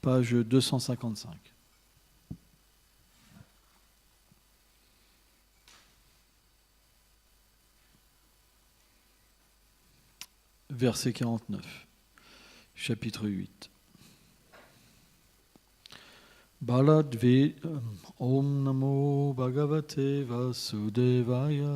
page 255. Verset 49, chapitre 8. Baladve Om Namo Bhagavate Vasudevaya.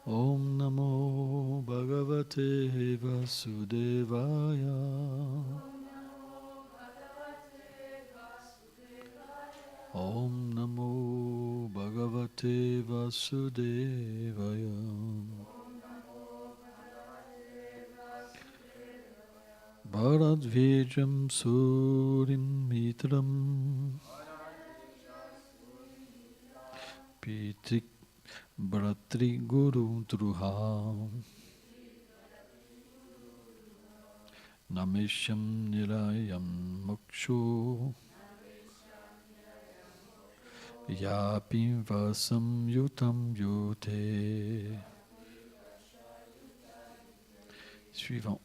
Om Namo Bhagavate Vasudevaya. Om Namo Bhagavate Vasudevaya. Bharadvejam Surim Mitram Pitrik Bratri Guru Druha Namesham Nilayam Moksho Yapi Vasam Yutam Yute. Suivant.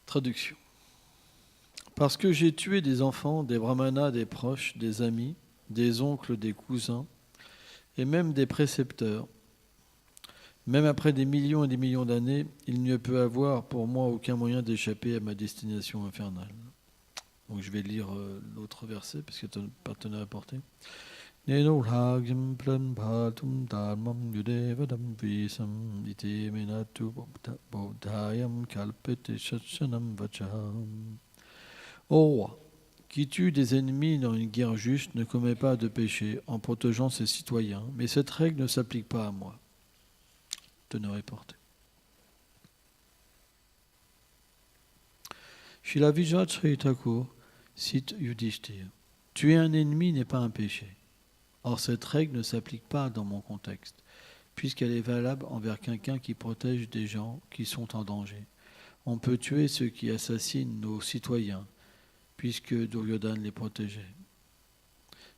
Traduction. Parce que j'ai tué des enfants, des brahmanas, des proches, des amis, des oncles, des cousins, et même des précepteurs, même après des millions et des millions d'années, il ne peut avoir pour moi aucun moyen d'échapper à ma destination infernale. Donc je vais lire l'autre verset, parce que tu n'as pas tenu à porter. Nenurhagyam planbhatum dharmam yudevadam visam iti menatu bodhayam kalpete shachanam vacham. Ô roi, qui tue des ennemis dans une guerre juste ne commet pas de péché en protégeant ses citoyens, mais cette règle ne s'applique pas à moi. Teneur est porté. Srila Vijayacharya Thakur cite Yudhishthira. Tuer un ennemi n'est pas un péché. Or, cette règle ne s'applique pas dans mon contexte, puisqu'elle est valable envers quelqu'un qui protège des gens qui sont en danger. On peut tuer ceux qui assassinent nos citoyens, puisque Duryodhana les protégeait.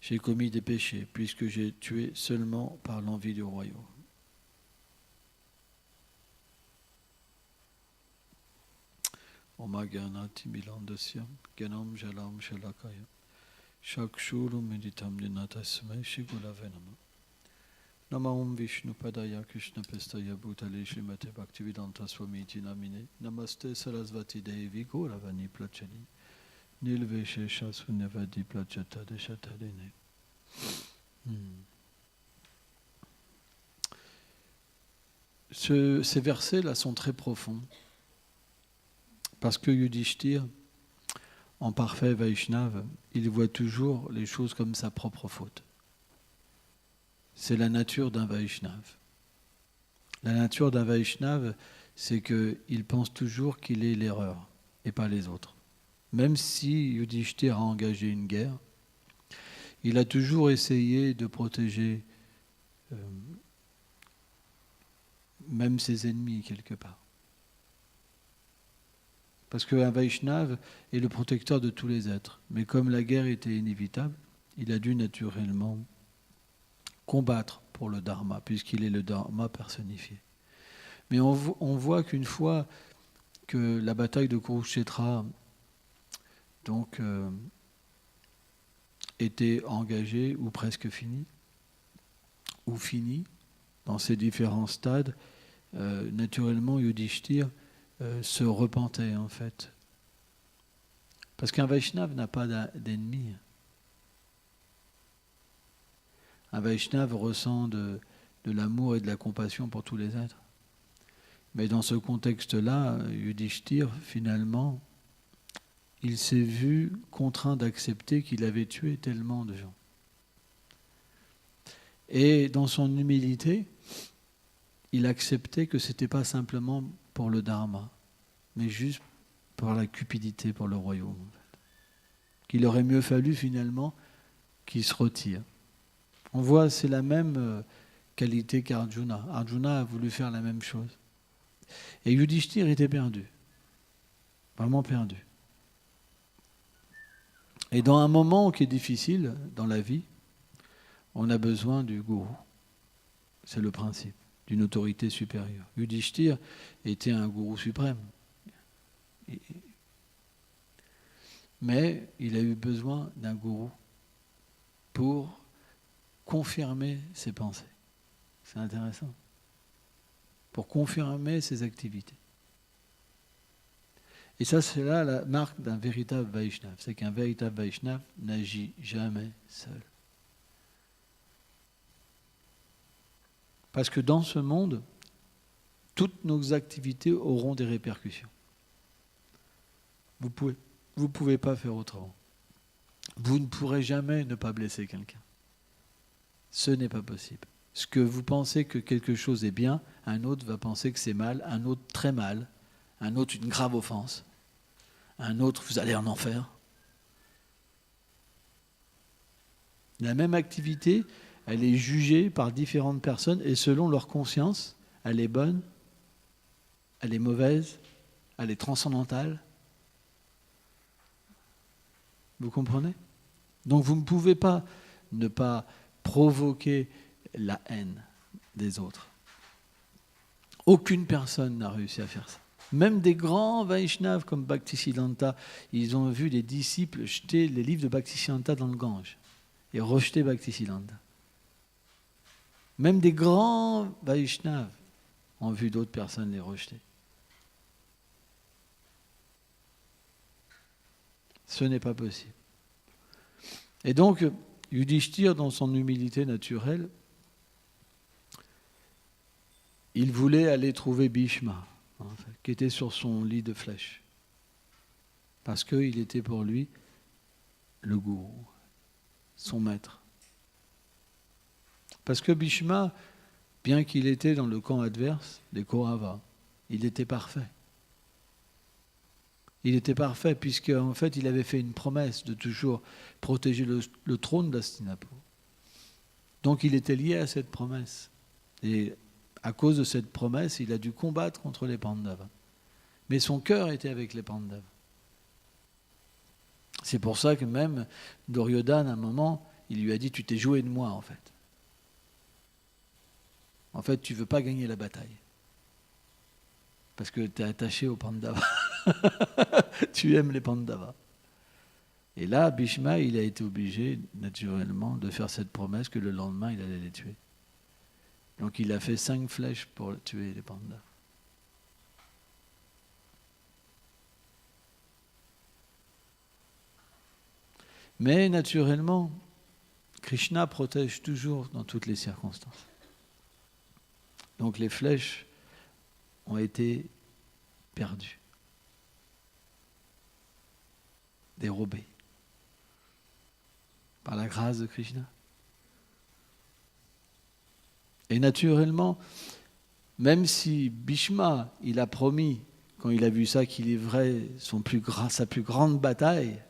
J'ai commis des péchés, puisque j'ai tué seulement par l'envie du royaume. Oma Ganati Milandasya, Ganam Jalam Shalakaya. Shakshuru meditam dinatasme shigulave nama. Nama om Vishnu padaya Krishna pestaya bhutale Srimate Bhaktivedanta Swamiti namine. Namaste Sarasvati Devi Gauravani Plachani. Nilveshesha Sunyavadi Plachata Deshatarine. Ces versets-là sont très profonds. Parce que Yudhishthira, en parfait Vaishnava, il voit toujours les choses comme sa propre faute. C'est la nature d'un Vaishnava. La nature d'un Vaishnava, c'est qu'il pense toujours qu'il est l'erreur et pas les autres. Même si Yudhishthira a engagé une guerre, il a toujours essayé de protéger même ses ennemis quelque part. Parce qu'un Vaishnav est le protecteur de tous les êtres. Mais comme la guerre était inévitable, il a dû naturellement combattre pour le Dharma, puisqu'il est le Dharma personnifié. Mais on voit qu'une fois que la bataille de Kurukshetra donc, était engagée ou presque finie, ou finie, dans ces différents stades, naturellement Yudhishthir se repentait en fait. Parce qu'un Vaishnava n'a pas d'ennemi. Un Vaishnava ressent de l'amour et de la compassion pour tous les êtres. Mais dans ce contexte-là, Yudhishthir, finalement, il s'est vu contraint d'accepter qu'il avait tué tellement de gens. Et dans son humilité, il acceptait que ce n'était pas simplement pour le Dharma, mais juste pour la cupidité, pour le royaume. En fait. Qu'il aurait mieux fallu finalement qu'il se retire. On voit, c'est la même qualité qu'Arjuna. Arjuna a voulu faire la même chose. Et Yudhishthir était perdu. Vraiment perdu. Et dans un moment qui est difficile dans la vie, on a besoin du gourou. C'est le principe, d'une autorité supérieure. Yudhishthir était un gourou suprême. Mais il a eu besoin d'un gourou pour confirmer ses pensées. C'est intéressant. Pour confirmer ses activités. Et ça, c'est là la marque d'un véritable Vaishnava. C'est qu'un véritable Vaishnava n'agit jamais seul. Parce que dans ce monde, toutes nos activités auront des répercussions. Vous pouvez pas faire autrement. Vous ne pourrez jamais ne pas blesser quelqu'un. Ce n'est pas possible. Ce que vous pensez que quelque chose est bien, un autre va penser que c'est mal, un autre très mal, un autre une grave offense, un autre vous allez en enfer. La même activité, elle est jugée par différentes personnes et selon leur conscience, elle est bonne, elle est mauvaise, elle est transcendantale. Vous comprenez ? Donc vous ne pouvez pas ne pas provoquer la haine des autres. Aucune personne n'a réussi à faire ça. Même des grands Vaishnavas comme Bhaktisiddhanta, ils ont vu des disciples jeter les livres de Bhaktisiddhanta dans le Gange et rejeter Bhaktisiddhanta. Même des grands Vaishnavas ont vu d'autres personnes les rejeter. Ce n'est pas possible. Et donc, Yudhishthir, dans son humilité naturelle, il voulait aller trouver Bhishma, en fait, qui était sur son lit de flèche. Parce qu'il était pour lui le gourou, son maître. Parce que Bhishma, bien qu'il était dans le camp adverse des Kauravas, il était parfait. Il était parfait puisqu'en fait il avait fait une promesse de toujours protéger le trône d'Hastinapur. Donc il était lié à cette promesse. Et à cause de cette promesse, il a dû combattre contre les Pandavas. Mais son cœur était avec les Pandavas. C'est pour ça que même Duryodhana, à un moment, il lui a dit « Tu t'es joué de moi en fait. En fait, tu ne veux pas gagner la bataille. Parce que tu es attaché aux Pandavas. Tu aimes les Pandavas. » Et là, Bhishma, il a été obligé, naturellement, de faire cette promesse que le lendemain, il allait les tuer. Donc il a fait 5 flèches pour tuer les Pandavas. Mais naturellement, Krishna protège toujours dans toutes les circonstances. Donc les flèches ont été perdues, dérobées, par la grâce de Krishna. Et naturellement, même si Bhishma, il a promis, quand il a vu ça, qu'il livrait sa plus grande bataille,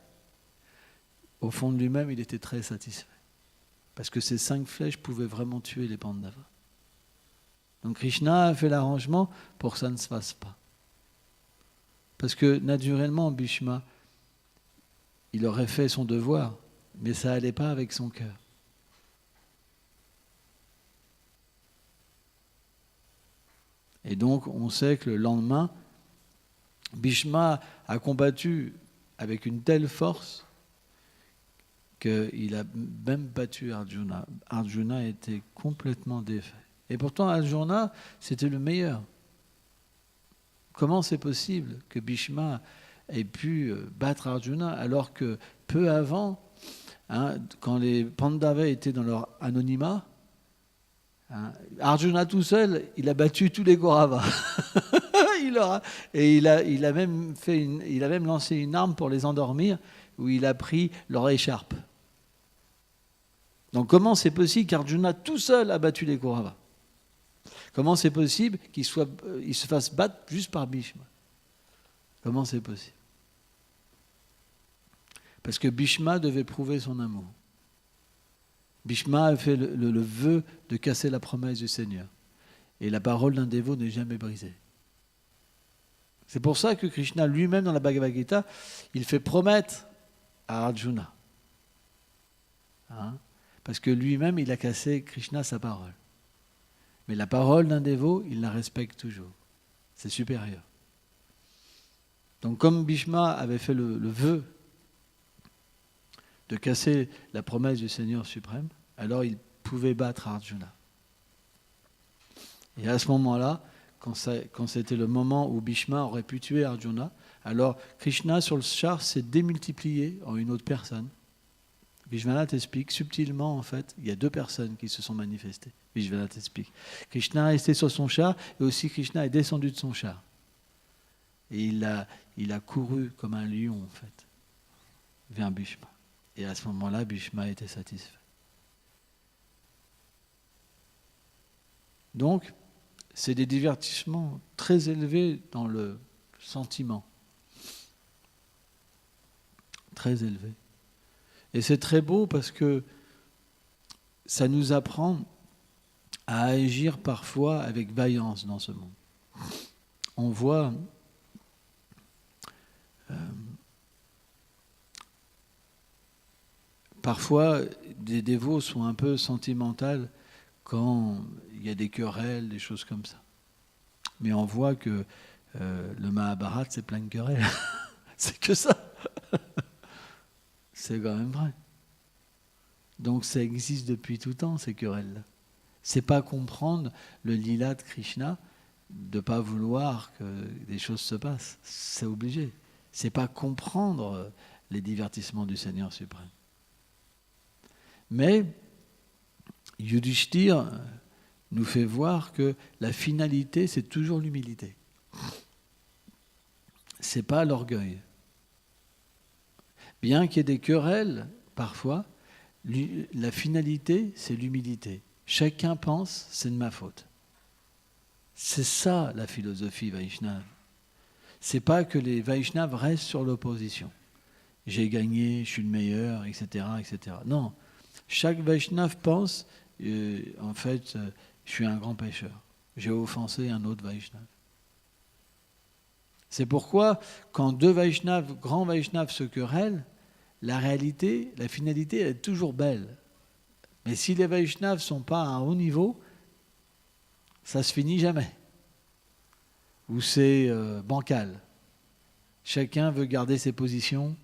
au fond de lui-même, il était très satisfait. Parce que ces 5 flèches pouvaient vraiment tuer les Pandavas. Donc Krishna a fait l'arrangement pour que ça ne se fasse pas. Parce que naturellement, Bhishma, il aurait fait son devoir, mais ça n'allait pas avec son cœur. Et donc, on sait que le lendemain, Bhishma a combattu avec une telle force qu'il a même battu Arjuna. Arjuna était complètement défait. Et pourtant, Arjuna, c'était le meilleur. Comment c'est possible que Bhishma ait pu battre Arjuna alors que peu avant, quand les Pandavas étaient dans leur anonymat, Arjuna tout seul, il a battu tous les Kauravas. il a même lancé une arme pour les endormir, où il a pris leur écharpe. Donc comment c'est possible qu'Arjuna tout seul a battu les Kauravas? Comment c'est possible qu'il se fasse battre juste par Bhishma? Comment c'est possible? Parce que Bhishma devait prouver son amour. Bhishma a fait le vœu de casser la promesse du Seigneur. Et la parole d'un dévot n'est jamais brisée. C'est pour ça que Krishna lui-même dans la Bhagavad Gita, il fait promettre à Arjuna. Parce que lui-même, il a cassé Krishna sa parole. Mais la parole d'un dévot, il la respecte toujours. C'est supérieur. Donc comme Bhishma avait fait le vœu de casser la promesse du Seigneur suprême, alors il pouvait battre Arjuna. Et à ce moment-là, quand c'était le moment où Bhishma aurait pu tuer Arjuna, alors Krishna sur le char s'est démultiplié en une autre personne. Vishwanath explique subtilement, en fait, il y a deux personnes qui se sont manifestées. Vishwanath explique. Krishna est resté sur son char et aussi Krishna est descendu de son char. Et il a couru comme un lion, en fait, vers Bhishma. Et à ce moment-là, Bhishma était satisfait. Donc, c'est des divertissements très élevés dans le sentiment. Très élevés. Et c'est très beau parce que ça nous apprend à agir parfois avec vaillance dans ce monde. On voit parfois des dévots sont un peu sentimentaux quand il y a des querelles, des choses comme ça. Mais on voit que le Mahabharata, c'est plein de querelles. C'est que ça. C'est quand même vrai. Donc ça existe depuis tout temps, ces querelles-là. C'est pas comprendre le lila de Krishna, de ne pas vouloir que des choses se passent. C'est obligé. C'est pas comprendre les divertissements du Seigneur suprême. Mais Yudhishthir nous fait voir que la finalité, c'est toujours l'humilité. C'est pas l'orgueil. Bien qu'il y ait des querelles, parfois, la finalité, c'est l'humilité. Chacun pense, c'est de ma faute. C'est ça la philosophie Vaishnava. C'est pas que les Vaishnavas restent sur l'opposition. J'ai gagné, je suis le meilleur, etc., etc. Non. Chaque Vaishnava pense, en fait, je suis un grand pécheur. J'ai offensé un autre Vaishnava. C'est pourquoi, quand deux Vaishnavas, grands Vaishnavas se querellent, la réalité, la finalité est toujours belle. Mais si les Vaishnavas ne sont pas à un haut niveau, ça se finit jamais. Ou c'est bancal. Chacun veut garder ses positions,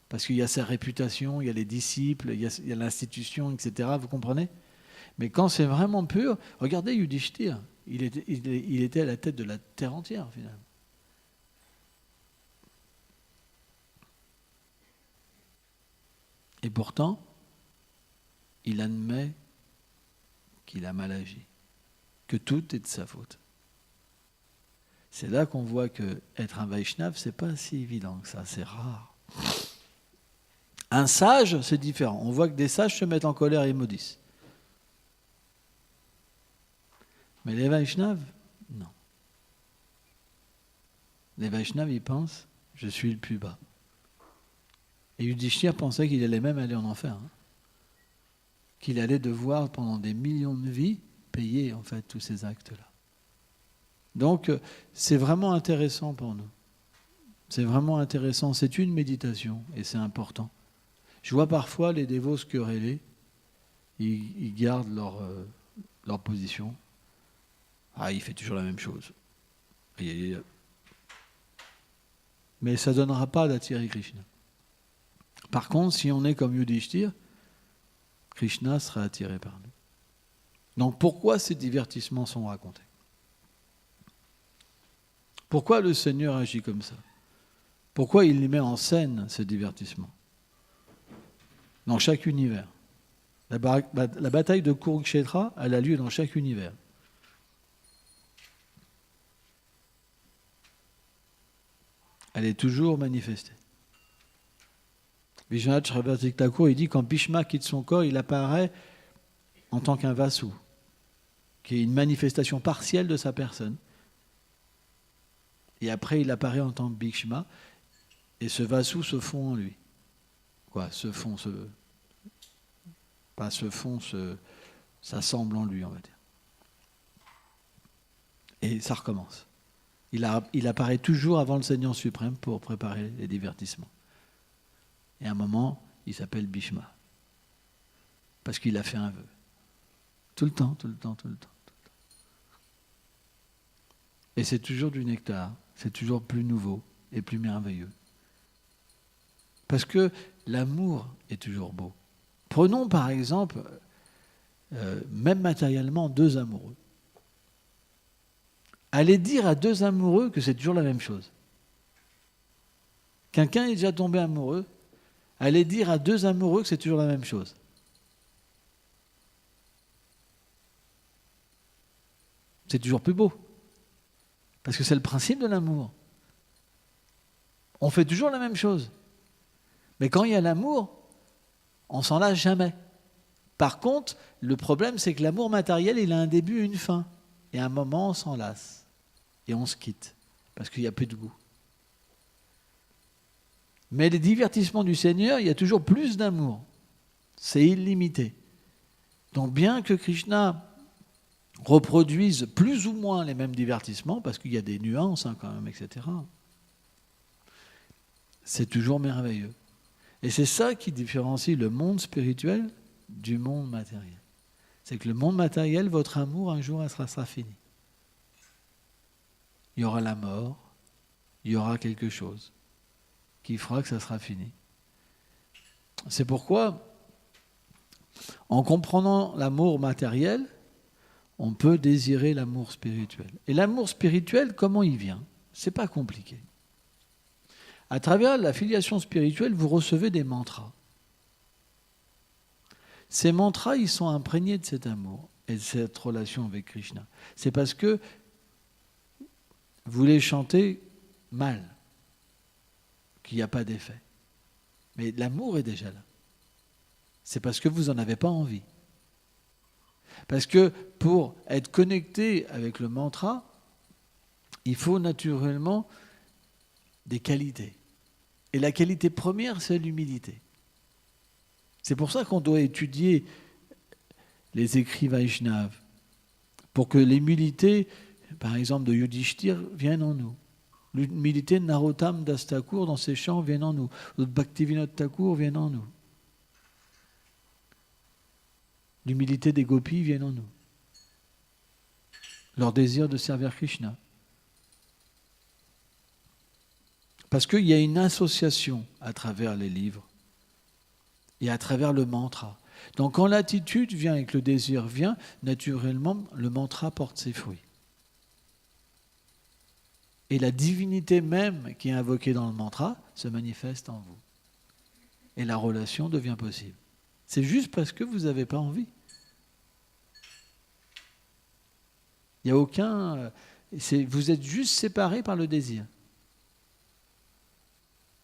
parce qu'il y a sa réputation, il y a les disciples, il y a l'institution, etc. Vous comprenez? Mais quand c'est vraiment pur, regardez Yudhishthir, il était à la tête de la terre entière, finalement. Et pourtant, il admet qu'il a mal agi, que tout est de sa faute. C'est là qu'on voit que être un Vaishnava, c'est pas si évident que ça, c'est rare. Un sage, c'est différent. On voit que des sages se mettent en colère et maudissent. Mais les Vaishnavas, non. Les Vaishnavas, ils pensent, je suis le plus bas. Et Yudhishthir pensait qu'il allait même aller en enfer. Qu'il allait devoir, pendant des millions de vies, payer en fait tous ces actes-là. Donc, c'est vraiment intéressant pour nous C'est vraiment intéressant. C'est une méditation et c'est important. Je vois parfois les dévots se quereller. Ils gardent leur position. Ah, il fait toujours la même chose. Mais ça ne donnera pas d'attirer Krishna. Par contre, si on est comme Yudhishthir, Krishna sera attiré par nous. Donc pourquoi ces divertissements sont racontés? Pourquoi le Seigneur agit comme ça? Pourquoi il les met en scène, ces divertissements? Dans chaque univers. La bataille de Kurukshetra, elle a lieu dans chaque univers. Elle est toujours manifestée. Vishwanath Chakravarti Thakur, il dit quand Bhishma quitte son corps, il apparaît en tant qu'un vasu, qui est une manifestation partielle de sa personne. Et après, il apparaît en tant que Bhishma, et ce vasu se fond en lui. Quoi, s'assemble en lui, on va dire. Et ça recommence. Il apparaît toujours avant le Seigneur suprême pour préparer les divertissements. Et à un moment, il s'appelle Bhishma. Parce qu'il a fait un vœu. Tout le temps. Et c'est toujours du nectar. C'est toujours plus nouveau et plus merveilleux. Parce que l'amour est toujours beau. Prenons par exemple, même matériellement, deux amoureux. Allez dire à deux amoureux que c'est toujours la même chose. Quelqu'un est déjà tombé amoureux, allez dire à deux amoureux que c'est toujours la même chose. C'est toujours plus beau. Parce que c'est le principe de l'amour. On fait toujours la même chose. Mais quand il y a l'amour, on s'en lasse jamais. Par contre, le problème, c'est que l'amour matériel, il a un début et une fin. Et à un moment, on s'en lasse. Et on se quitte. Parce qu'il n'y a plus de goût. Mais les divertissements du Seigneur, il y a toujours plus d'amour. C'est illimité. Donc bien que Krishna reproduise plus ou moins les mêmes divertissements, parce qu'il y a des nuances quand même, etc., c'est toujours merveilleux. Et c'est ça qui différencie le monde spirituel du monde matériel. C'est que le monde matériel, votre amour, un jour, elle sera fini. Il y aura la mort, il y aura quelque chose qui fera que ça sera fini. C'est pourquoi, en comprenant l'amour matériel, on peut désirer l'amour spirituel. Et l'amour spirituel, comment il vient? C'est pas compliqué. À travers la filiation spirituelle, vous recevez des mantras. Ces mantras, ils sont imprégnés de cet amour et de cette relation avec Krishna. C'est parce que vous les chantez mal qu'il n'y a pas d'effet. Mais l'amour est déjà là. C'est parce que vous n'en avez pas envie. Parce que pour être connecté avec le mantra, il faut naturellement des qualités. Et la qualité première, c'est l'humilité. C'est pour ça qu'on doit étudier les écrits Vaishnava, pour que l'humilité, par exemple, de Yudhishthir vienne en nous. L'humilité de Narottam Das Thakur dans ses chants vienne en nous. De Bhaktivinoda Thakur vienne en nous. L'humilité des gopis vienne en nous. Leur désir de servir Krishna. Parce qu'il y a une association à travers les livres et à travers le mantra. Donc quand l'attitude vient et que le désir vient, naturellement, le mantra porte ses fruits. Et la divinité même qui est invoquée dans le mantra se manifeste en vous. Et la relation devient possible. C'est juste parce que vous n'avez pas envie. Il n'y a aucun... vous êtes juste séparés par le désir.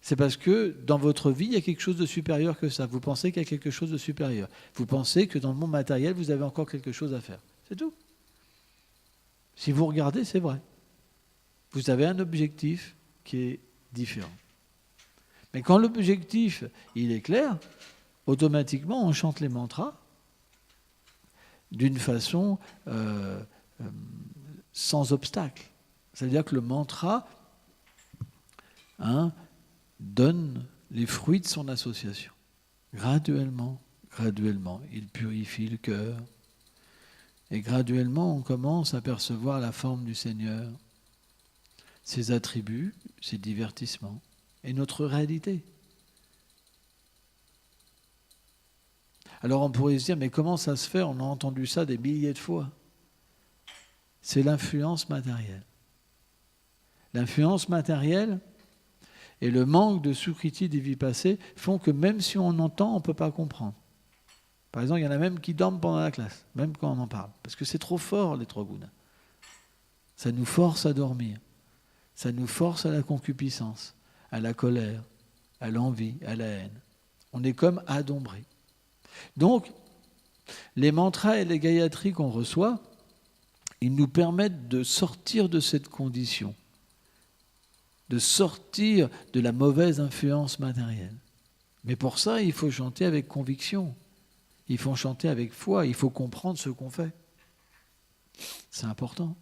C'est parce que dans votre vie, il y a quelque chose de supérieur que ça. Vous pensez qu'il y a quelque chose de supérieur. Vous pensez que dans le monde matériel, vous avez encore quelque chose à faire. C'est tout. Si vous regardez, c'est vrai. Vous avez un objectif qui est différent. Mais quand l'objectif, il est clair, automatiquement, on chante les mantras d'une façon sans obstacle. C'est-à-dire que le mantra donne les fruits de son association. Graduellement, il purifie le cœur. Et graduellement, on commence à percevoir la forme du Seigneur, ses attributs, ses divertissements et notre réalité. Alors on pourrait se dire, mais comment ça se fait? On a entendu ça des milliers de fois. C'est l'influence matérielle. L'influence matérielle et le manque de Sukriti des vies passées font que même si on entend, on ne peut pas comprendre. Par exemple, il y en a même qui dorment pendant la classe, même quand on en parle, parce que c'est trop fort, les trois gunas. Ça nous force à dormir. Ça nous force à la concupiscence, à la colère, à l'envie, à la haine. On est comme adombré. Donc, les mantras et les gayatris qu'on reçoit, ils nous permettent de sortir de cette condition, de sortir de la mauvaise influence matérielle. Mais pour ça, il faut chanter avec conviction. Il faut chanter avec foi. Il faut comprendre ce qu'on fait. C'est important.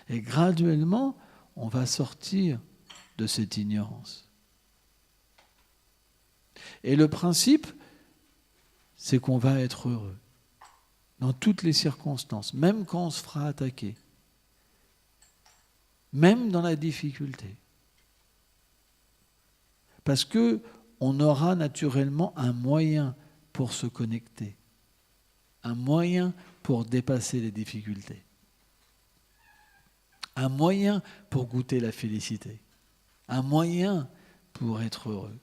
Et graduellement, on va sortir de cette ignorance. Et le principe, c'est qu'on va être heureux dans toutes les circonstances, même quand on se fera attaquer, même dans la difficulté. Parce qu'on aura naturellement un moyen pour se connecter, un moyen pour dépasser les difficultés, un moyen pour goûter la félicité, un moyen pour être heureux.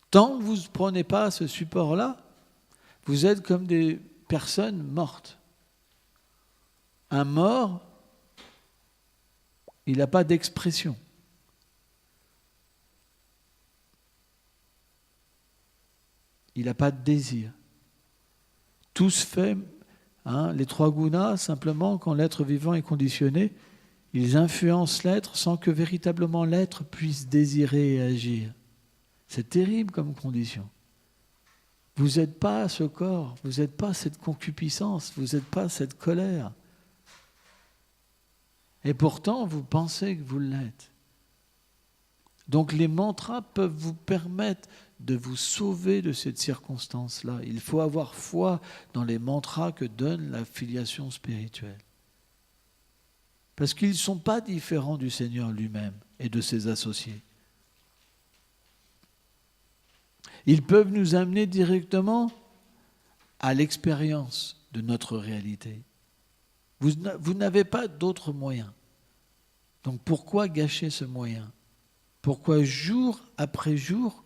Tant que vous ne prenez pas ce support-là, vous êtes comme des personnes mortes. Un mort, il n'a pas d'expression. Il n'a pas de désir. Tout se fait, les trois gunas, simplement, quand l'être vivant est conditionné, ils influencent l'être sans que véritablement l'être puisse désirer et agir. C'est terrible comme condition. Vous n'êtes pas ce corps, vous n'êtes pas cette concupiscence, vous n'êtes pas cette colère. Et pourtant, vous pensez que vous l'êtes. Donc les mantras peuvent vous permettre de vous sauver de cette circonstance-là. Il faut avoir foi dans les mantras que donne la filiation spirituelle. Parce qu'ils ne sont pas différents du Seigneur lui-même et de ses associés. Ils peuvent nous amener directement à l'expérience de notre réalité. Vous n'avez pas d'autre moyen. Donc pourquoi gâcher ce moyen? Pourquoi jour après jour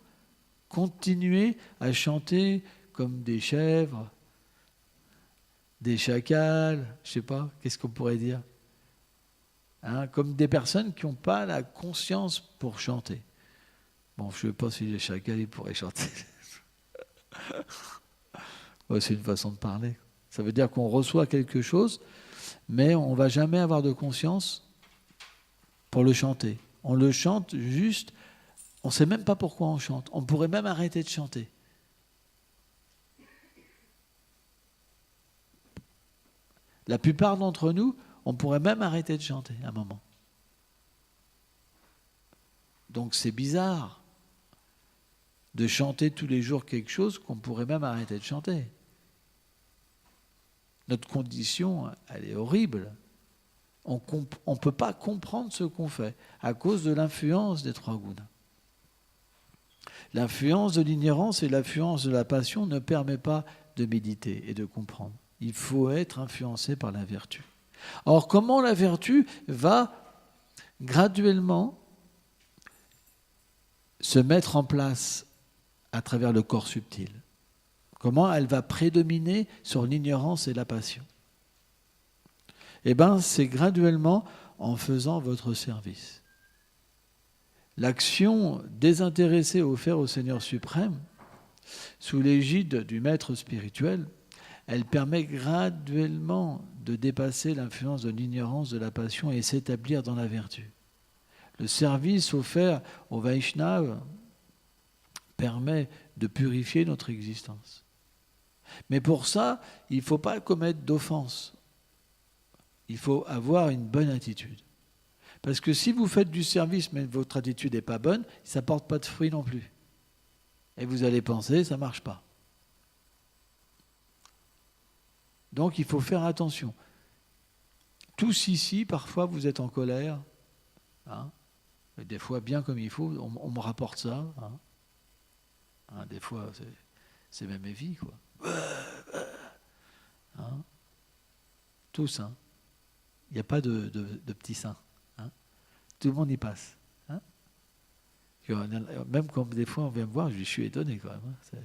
continuer à chanter comme des chèvres, des chacals, je ne sais pas, qu'est-ce qu'on pourrait dire, comme des personnes qui n'ont pas la conscience pour chanter. Bon, je ne sais pas si les chacals ils pourraient chanter. Ouais, c'est une façon de parler. Ça veut dire qu'on reçoit quelque chose, mais on ne va jamais avoir de conscience pour le chanter. On le chante juste, on ne sait même pas pourquoi on chante. On pourrait même arrêter de chanter. La plupart d'entre nous, on pourrait même arrêter de chanter à un moment. Donc c'est bizarre de chanter tous les jours quelque chose qu'on pourrait même arrêter de chanter. Notre condition, elle est horrible. On ne peut pas comprendre ce qu'on fait à cause de l'influence des trois gunas. L'influence de l'ignorance et l'influence de la passion ne permet pas de méditer et de comprendre. Il faut être influencé par la vertu. Or, comment la vertu va graduellement se mettre en place à travers le corps subtil? Comment elle va prédominer sur l'ignorance et la passion? Eh bien, c'est graduellement en faisant votre service. L'action désintéressée offerte au Seigneur suprême, sous l'égide du maître spirituel, elle permet graduellement de dépasser l'influence de l'ignorance, de la passion et s'établir dans la vertu. Le service offert au Vaishnava permet de purifier notre existence. Mais pour ça, il ne faut pas commettre d'offense. Il faut avoir une bonne attitude. Parce que si vous faites du service mais votre attitude n'est pas bonne, ça ne porte pas de fruits non plus. Et vous allez penser, ça ne marche pas. Donc il faut faire attention. Tous ici, parfois, vous êtes en colère. Hein, et des fois, bien comme il faut, on me rapporte ça. Hein, des fois, c'est même vie, quoi. Hein, tous, hein. Il n'y a pas de petits saints. Hein. Tout le monde y passe. Hein. Même quand des fois on vient me voir, je suis étonné quand même. Hein. Je ne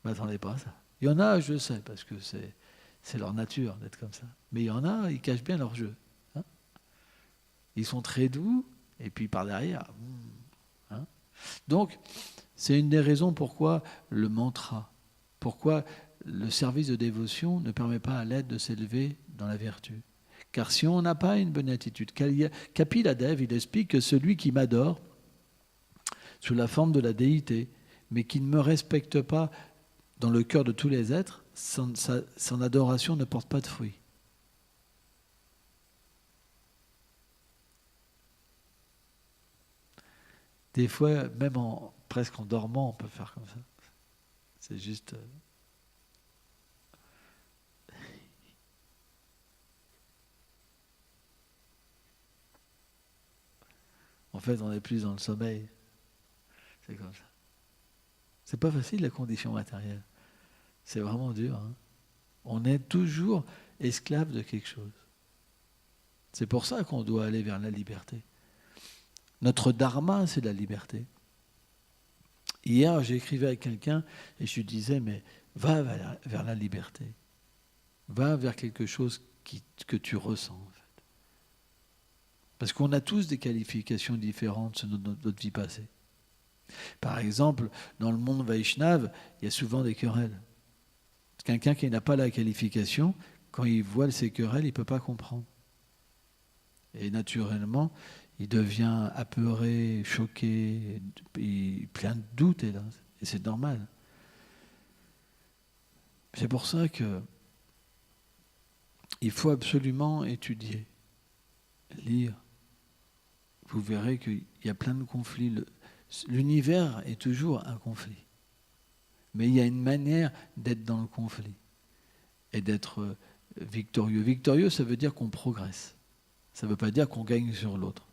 m'attendais pas à ça. Il y en a, je le sais, parce que c'est leur nature d'être comme ça. Mais il y en a, ils cachent bien leur jeu. Hein. Ils sont très doux, et puis par derrière. Hein. Donc, c'est une des raisons pourquoi le mantra, pourquoi le service de dévotion ne permet pas à l'être de s'élever dans la vertu. Car si on n'a pas une bonne attitude, Kapila Dev, il explique que celui qui m'adore sous la forme de la déité, mais qui ne me respecte pas dans le cœur de tous les êtres, son adoration ne porte pas de fruits. Des fois, même presque en dormant, on peut faire comme ça. C'est juste... En fait, on n'est plus dans le sommeil. C'est comme ça. C'est pas facile, la condition matérielle. C'est vraiment dur. Hein. On est toujours esclave de quelque chose. C'est pour ça qu'on doit aller vers la liberté. Notre dharma, c'est la liberté. Hier, j'écrivais avec quelqu'un et je lui disais, mais va vers la liberté. Va vers quelque chose que tu ressens, en fait. Parce qu'on a tous des qualifications différentes sur notre vie passée. Par exemple, dans le monde Vaishnav, il y a souvent des querelles. Quelqu'un qui n'a pas la qualification, quand il voit ces querelles, il ne peut pas comprendre. Et naturellement, il devient apeuré, choqué, plein de doutes, et c'est normal. C'est pour ça qu'il faut absolument étudier, lire. Vous verrez qu'il y a plein de conflits. L'univers est toujours un conflit. Mais il y a une manière d'être dans le conflit et d'être victorieux. Victorieux, ça veut dire qu'on progresse. Ça ne veut pas dire qu'on gagne sur l'autre.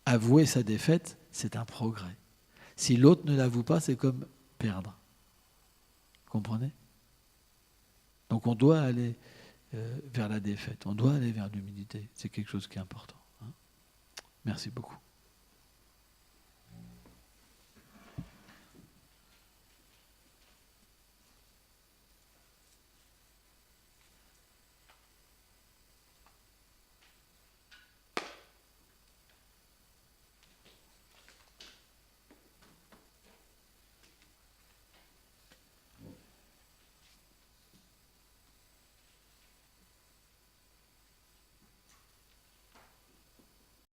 Avouer sa défaite, c'est un progrès. Si l'autre ne l'avoue pas, c'est comme perdre. Vous comprenez? Donc on doit aller vers la défaite. On doit aller vers l'humilité. C'est quelque chose qui est important. Hein. Merci beaucoup.